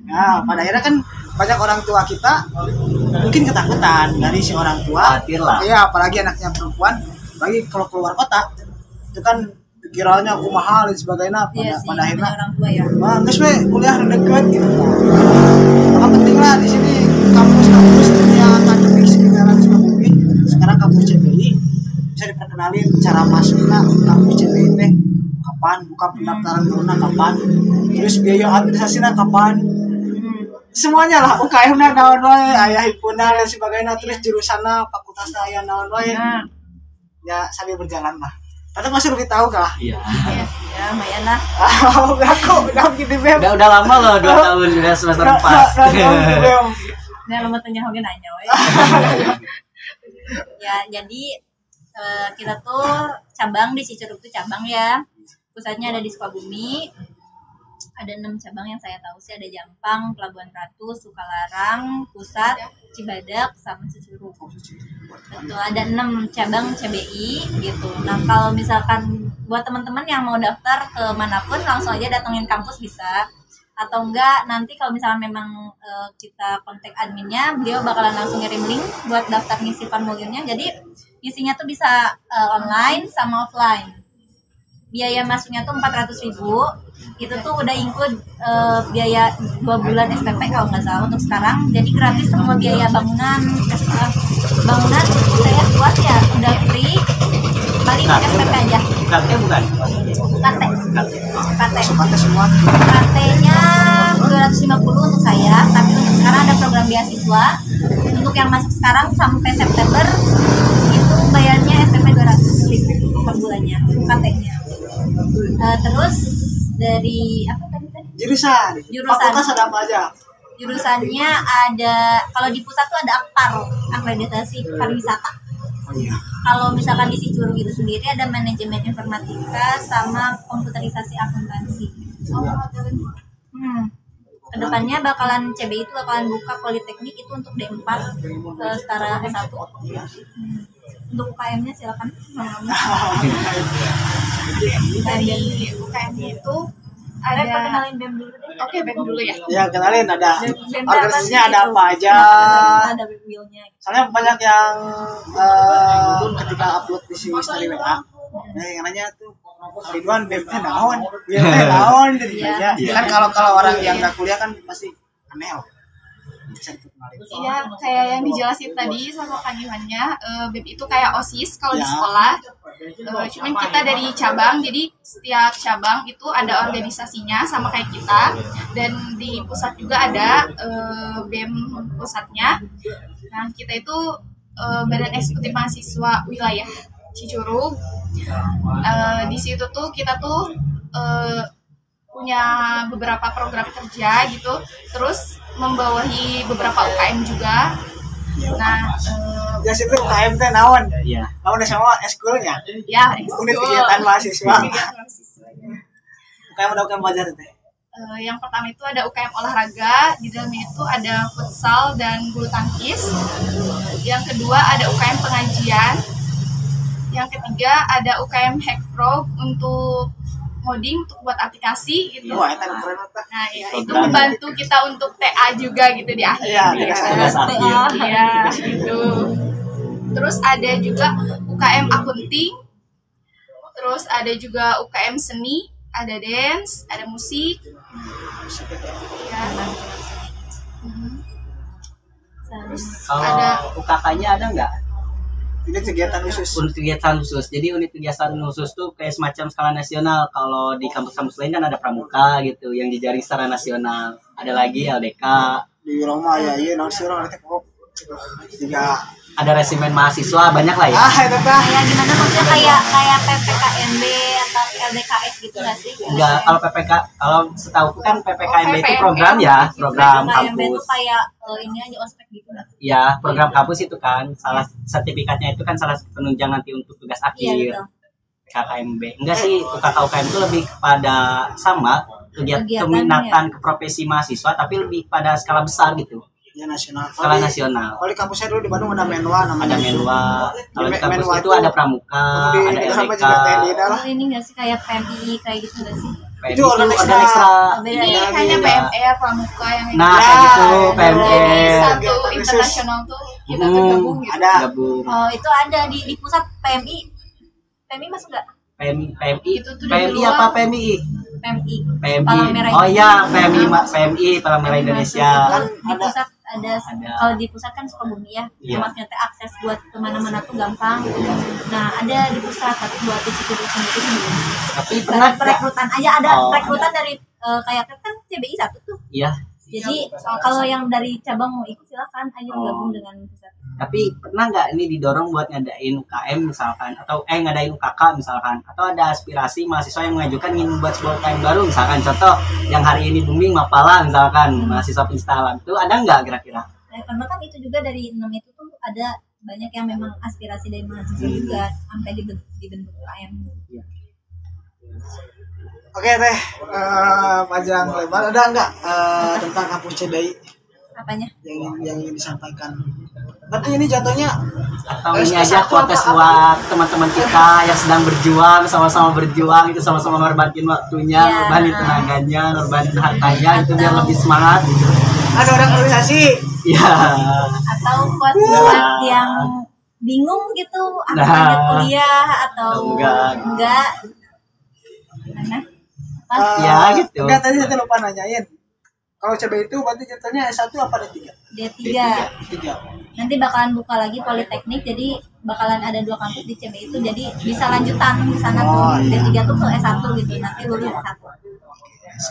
Nah, pada akhirnya kan banyak orang tua kita mungkin ketakutan dari si orang tua, Khawatir lah. iya apalagi anaknya perempuan, lagi kalau keluar kota itu kan pikirannya aku mahal dan sebagainya, Iya sih, pada akhirnya namanya orang tua ya. wah nggak sih kuliah deket gitu, maka penting lah di sini kampus-kampus yang akademik sekitaran Sukabumi sekarang kampus CBI bisa diperkenalin cara masuknya kampus CBI teh kapan, buka pendaftaran dulunya kapan, terus biaya administrasinya kapan, semuanya lah UKM na naon wae aya himpunan dan sebagainya, terus jurusanna fakultasna aya naon wae ya sambil berjalan lah. Tapi masih lebih tahu kah? Iya. Ya lumayan lah. Aku udah gini bem. Udah lama loh 2 tahun udah semester 4. Nah lo mau tanya hoge nanya we. Ya jadi kita tuh cabang di Cicurug tuh cabang ya, pusatnya ada di Sukabumi. Ada 6 cabang yang saya tahu sih, ada Jampang, Pelabuhan Ratu, Sukalarang, Pusat, Cibadak, sama Cicurug. Betul, ada 6 cabang CBI gitu. Nah kalau misalkan buat teman-teman yang mau daftar ke manapun langsung aja datengin kampus bisa. Atau enggak nanti kalau misalnya memang kita kontak adminnya, beliau bakalan langsung ngirim link buat daftar ngisi formulirnya. Jadi isinya tuh bisa online sama offline. Biaya masuknya tuh 400.000. Itu tuh udah include biaya 2 bulan SPP kalau nggak salah untuk sekarang. Jadi gratis semua biaya bangunan saya puas ya udah free, paling SPP aja. UKT bukan? UKT semua. UKT-nya 250 untuk saya, tapi untuk sekarang ada program beasiswa. Untuk yang masuk sekarang sampai September itu bayarnya SPP 200 per bulannya UKT-nya. Terus dari apa tadi? Jurusan. Fakultas ada apa aja? Jurusannya ada, kalau di pusat tuh ada AKPAR, akreditasi pariwisata. Kalau misalkan di Cicurug itu sendiri ada manajemen informatika sama komputerisasi akuntansi. Kedepannya bakalan CBI itu bakalan buka politeknik itu untuk D4 setara S1. Untuk UKM-nya silakan. Dari UKM-nya itu ada Perkenalin BEM dulu deh. Oke, BEM dulu ya. Ya kenalin ada BEM organisasinya apa sih ada itu? apa aja. Ada wheel-nya. Soalnya banyak yang ketika upload di si story WA, yang nanya tuh Ridwan BEM teh naon, BEM teh naon jadi aja. Kan kalau orang yang nggak kuliah kan pasti aneh lah. Bisa dikenalin. Iya, kayak yang dijelasin tadi sama Kang Iwannya, BEM itu kayak OSIS kalau di sekolah. Cuman kita dari cabang, jadi setiap cabang itu ada organisasinya sama kayak kita. Dan di pusat juga ada BEM pusatnya. Nah, kita itu Badan Eksekutif Mahasiswa Wilayah Cicurug. Di situ tuh kita tuh punya beberapa program kerja gitu, terus membawahi beberapa UKM juga. Nah, ya situ UKM teh naon? Iya. Naon sama eskulnya? ya Unit kegiatan mahasiswa. UKM ada UKM apa aja teh? Yang pertama itu ada UKM olahraga, di dalamnya itu ada futsal dan bulu tangkis. Yang kedua ada UKM pengajian. Yang ketiga ada UKM Hack Pro untuk coding, untuk buat aplikasi gitu. Wah, itu keren banget. Nah, ya, itu membantu kita untuk TA juga gitu di akhir. Iya, tugas akhir. Iya, gitu. Terus ada juga UKM akunting. Terus ada juga UKM seni, ada dance, ada musik. Ya. Terus Kalau Ada. UKK-nya ada nggak? Ini kegiatan khusus. Unit kegiatan khusus. Jadi unit kegiatan khusus tuh kayak semacam skala nasional. Kalau di kampus-kampus lain kan ada pramuka gitu yang dijaring secara nasional. Ada lagi LDK. Di Roma ya, iya nasi orang nanti kok. Tiga. Ada resimen mahasiswa banyak lah ya. Itu tah. Kayak gimana maksudnya kayak PPKMB atau LDKS gitu nggak sih? Enggak, kalau kalau setahu kan PPKMB itu program ya, program PPKMB itu kampus. kayak ini aja ospek gitu nggak sih? Ya, program kampus itu kan salah sertifikatnya itu kan salah satu penunjang nanti untuk tugas Iya akhir. betul. KKMB. Enggak sih, UKM itu lebih kepada sama kegiatan keminatan ke profesi mahasiswa tapi lebih pada skala besar gitu. Ya nasional. Skala nasional. Kalau di kampus saya dulu di Bandung ada Menwa namanya. Ada Menwa. Kalau di kampus Menwa itu ada pramuka, ada LDK. Oh, ini nggak sih kayak PMI kayak gitu nggak sih? Itu organ ekstra. Beda Ini ya. hanya PMR pramuka yang Nah, kayak gitu PMR. jadi satu internasional tuh kita tuh gabung gitu. Ada. Gabung. Oh, itu ada di pusat PMI. PMI masuk nggak? PMI Itu tuh PMI di luar. apa PMI? PMI. PMI. Palang Merah Oh Indonesia. iya, PMI Palang Merah Indonesia. Kan di Ada. pusat ada. Kalau di pusat kan Sukabumi ya. Iya. Maksudnya teh akses buat kemana-mana tuh gampang. Nah, ada di pusat tapi buat di situ sendiri belum. Tapi pernah Perekrutan aja ada Oh, perekrutan dari kayak kan CBI 1 tuh. Iya. Jadi kalau yang dari cabang mau ikut silakan ayo Oh. gabung dengan pusat. Tapi pernah nggak ini didorong buat ngadain UKM misalkan atau ngadain UKK misalkan atau ada aspirasi mahasiswa yang mengajukan ingin membuat sebuah UKM baru misalkan contoh yang hari ini booming Mapala misalkan mahasiswa penyistalan itu ada nggak kira-kira? Nah, karena kan itu juga dari 6 itu tuh ada banyak yang memang aspirasi dari mahasiswa juga sampai dibentuk UKM. Oke teh, panjang lebar ada nggak tentang kampus CBI Apanya? yang ingin disampaikan? Berarti ini jatuhnya Atau ini aja kontes buat teman-teman kita yang sedang berjuang sama-sama berjuang itu sama-sama ngorbanin waktunya, Iya. ngorbanin tenaganya, ngorbanin hartanya itu biar lebih semangat gitu. ada orang organisasi. Iya. Atau buat yang bingung gitu apa Nah. lanjut kuliah atau Enggak. Mana? Ya, gitu. Enggak, tadi saya lupa nanyain. Kalau CBI itu berarti jatuhnya S1 apa D3? D3. D3. Nanti bakalan buka lagi politeknik, jadi bakalan ada 2 kampus di CBI itu, jadi bisa lanjutan di sana tuh. D3 tuh ke S1 gitu, nanti lulus S1.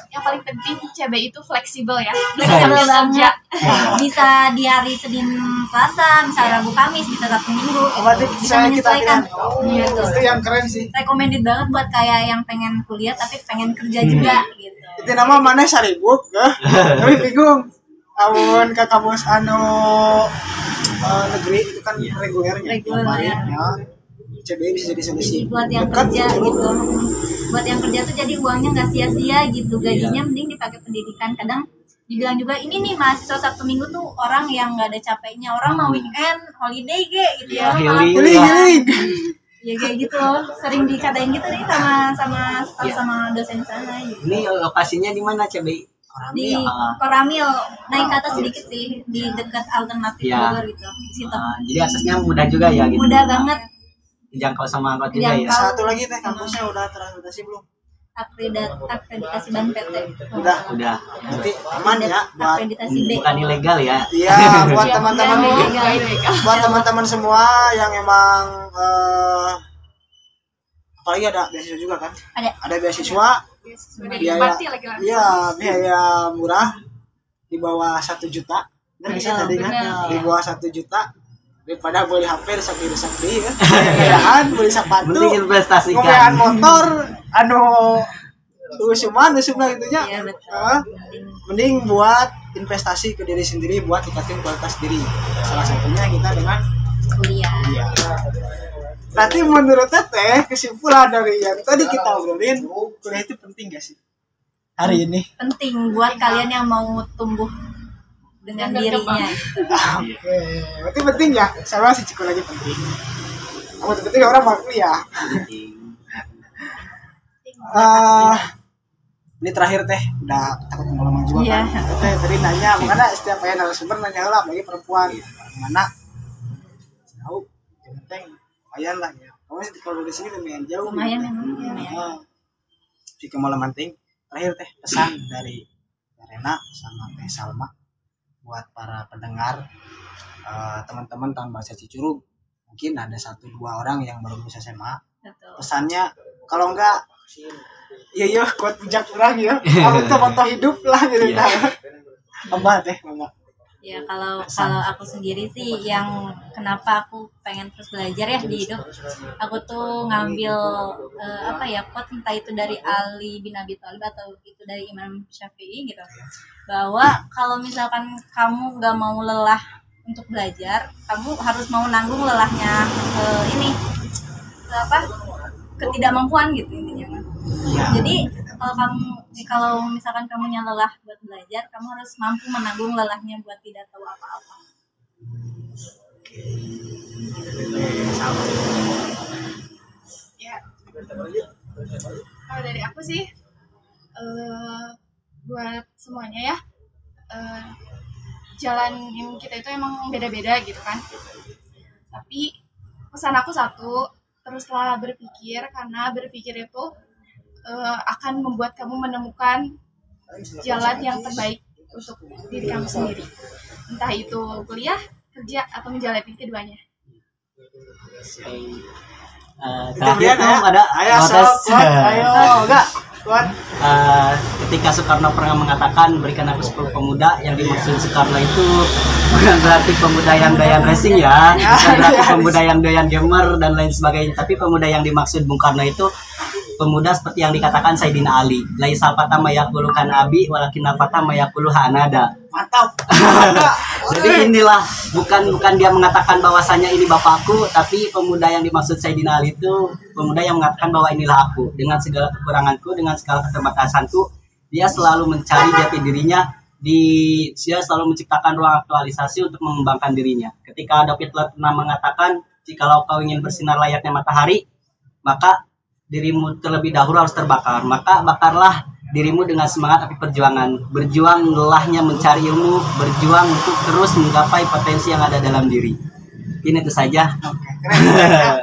Yang paling penting CBI itu fleksibel ya. Fleksibel Bisa banget. kerja. Bisa di hari Senin Selasa, bisa Rabu Kamis, bisa Sabtu Minggu. Gitu. Berarti Bisa kita menyesuaikan. Iya, Gitu. itu yang keren sih. Recommended banget buat kayak yang pengen kuliah tapi pengen kerja juga gitu. Itu nama mana Saribuk, tapi bingung. Amun ke kampus negeri itu kan regulernya. Reguler, ya. CBI bisa jadi solusi. Jadi buat yang Dekat, kerja Curug. gitu, buat yang kerja tuh jadi uangnya nggak sia-sia gitu, gajinya mending dipakai pendidikan. Kadang dibilang juga ini nih mahasiswa Sabtu Minggu tuh orang yang nggak ada capeknya, orang mau weekend holiday gitu ya, orang malah Healing. kuliah. Giling. Ya kayak gitu loh, sering dikatain gitu nih sama staff Iya. sama dosen sana gitu. Ini lokasinya di mana CBI? Di Koramil naik ke atas sedikit sih, di dekat alternatif Iya. Bogor gitu, di situ. Jadi aksesnya mudah juga ya gitu. Mudah banget. Dijangkau sama angkot juga ya. Dijangkau. Satu lagi teh kampusnya udah terakreditasi belum? Akreditasi ban PT. Udah. Udah. Berarti aman ya buat Akreditasi B. Bukan ilegal ya. iya buat teman-teman Iya. buat teman-teman semua yang emang apalagi ada beasiswa juga kan? Ada. Beasiswa Sudah biaya didapati lagi langsung. iya biaya murah di bawah 1 juta. Benar bisa Iya, tadi kan? benar. Di bawah 1 juta daripada beli HP rusak ya. Keadaan beli sepatu. Mending investasikan. Ngopean motor usumlah gitu nya. Iya, betul. Mending buat investasi ke diri sendiri buat tingkatin kualitas diri. Salah satunya kita dengan Kuliah. kuliah. Berarti menurut Teteh kesimpulan dari yang tadi kita obrolin, kuliah itu penting gak sih? Hari ini. Penting buat kalian yang mau tumbuh dengan Dan berkembang. dirinya. Oke, berarti penting ya. Sama sih cukup lagi penting. Kamu penting orang mau kuliah. Ini terakhir teh, udah takut pengalaman juga Iya. kan. Teh tadi nanya, makanya setiap ayah narasumber nanya lah bagi perempuan. Mana? Tahu, yang penting lumayan lah ya. Kamu sih kalau di sini lumayan jauh. Lumayan memang. Lumayan. Si kemalaman ting. Terakhir teh pesan dari Rena sama Teh Salma buat para pendengar teman-teman tahun bahasa Cicurug mungkin ada 1-2 orang yang baru lulus SMA. Betul. Pesannya kalau enggak iya kuat bijak kurang ya. Kalau foto hidup lah gitu. Mbak teh, Mbak. Ya kalau aku sendiri sih yang kenapa aku pengen terus belajar ya di hidup, aku tuh ngambil quote entah itu dari Ali bin Abi Thalib atau itu dari Imam Syafi'i gitu, bahwa kalau misalkan kamu gak mau lelah untuk belajar, kamu harus mau nanggung lelahnya ketidakmampuan gitu intinya. Jadi kalau misalkan kamunya lelah buat belajar, kamu harus mampu menanggung lelahnya buat tidak tahu apa-apa. Ya. Kalau dari aku sih, buat semuanya ya, jalan yang kita itu emang beda-beda gitu kan. Tapi pesan aku satu, teruslah berpikir, karena berpikir itu akan membuat kamu menemukan jalan yang terbaik untuk diri kamu sendiri. Entah itu kuliah, kerja, atau menjalani keduanya. Terakhir ada kuat. Ketika Soekarno pernah mengatakan berikan aku 10 pemuda, yang dimaksud Soekarno itu bukan berarti pemuda yang doyan racing ya, bukan berarti pemuda yang doyan gamer dan lain sebagainya, tapi pemuda yang dimaksud Bung Karno itu pemuda seperti yang dikatakan Sayyidina Ali, laisa fata mayaqulu kan abi walakin fata mayaqulu hanada. Mantap. Jadi inilah bukan dia mengatakan bahwasanya ini bapakku, tapi pemuda yang dimaksud Sayyidina Ali itu pemuda yang mengatakan bahwa inilah aku, dengan segala kekuranganku, dengan segala keterbatasanku, dia selalu mencari jati dirinya, dia selalu menciptakan ruang aktualisasi untuk mengembangkan dirinya. Ketika Adolf Hitler pernah mengatakan, jikalau kau ingin bersinar layaknya matahari, maka dirimu terlebih dahulu harus terbakar. Maka bakarlah dirimu dengan semangat api perjuangan. Berjuang lelahnya mencari ilmu, berjuang untuk terus menggapai potensi yang ada dalam diri. Ini itu saja. Oke, keren.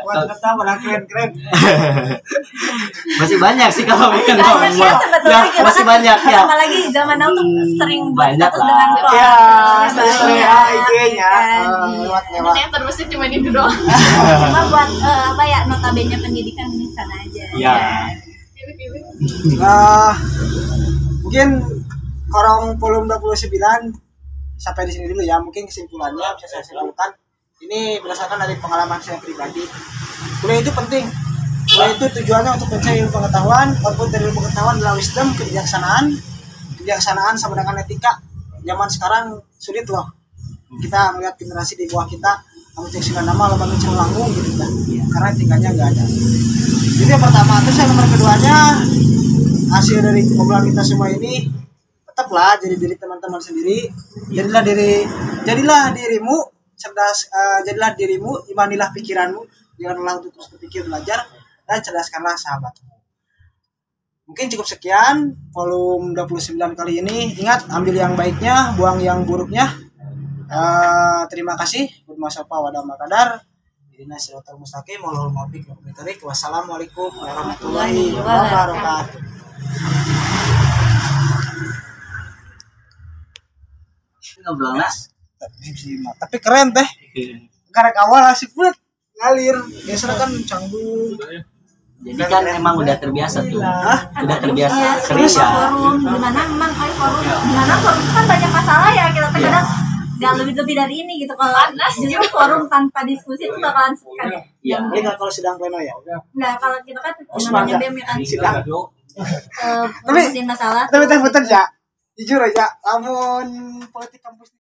Buat keren. Masih banyak sih kalau pengen ngomong. Ya, masih banyak ya. Apalagi zaman now tuh sering buat banyak status lah. dengan Ya, IG-nya. Ternyata yang terbesit cuma itu doang. Cuma buat notabene pendidikan di sana aja. Ya. Mungkin korong volume 29 sampai di sini dulu ya. Mungkin kesimpulannya bisa saya simpulkan, ini berdasarkan dari pengalaman saya pribadi. Kuliah itu penting. Kuliah itu tujuannya untuk mencari ilmu pengetahuan. Output dari ilmu pengetahuan adalah wisdom, kebijaksanaan sama dengan etika. Zaman sekarang sulit loh. Kita melihat generasi di bawah kita, kamu cek sih nama lo bangun celanggung gitu kan. Karena etikanya nggak ada. Jadi yang pertama, terus yang nomor keduanya, hasil dari obrolan kita semua ini, tetaplah jadi diri teman-teman sendiri. Jadilah dirimu cerdas, jadilah dirimu, imanilah pikiranmu, janganlah untuk terus berpikir, belajar, dan cerdaskanlah sahabatmu. Mungkin cukup sekian volume 29 kali ini. Ingat, ambil yang baiknya, buang yang buruknya. Terima kasih. Wassalamualaikum warahmatullahi wabarakatuh. Ngobrolnya tapi keren teh. Karek awal asik banget ngalir. Biasanya kan canggung. jadi kan emang udah terbiasa tuh. Udah terbiasa sering Terus ya. forum gimana forum itu kan banyak masalah ya, kita kadang nggak lebih dari ini gitu. Kalau justru forum tanpa diskusi itu bakalan sekan. Iya. Ini nggak kalau sidang pleno ya. Nah kalau kita kan Usman, namanya BEM kan sidang. ngurusin masalah. Tapi betul ya. Jujur aja, lamun politik kampus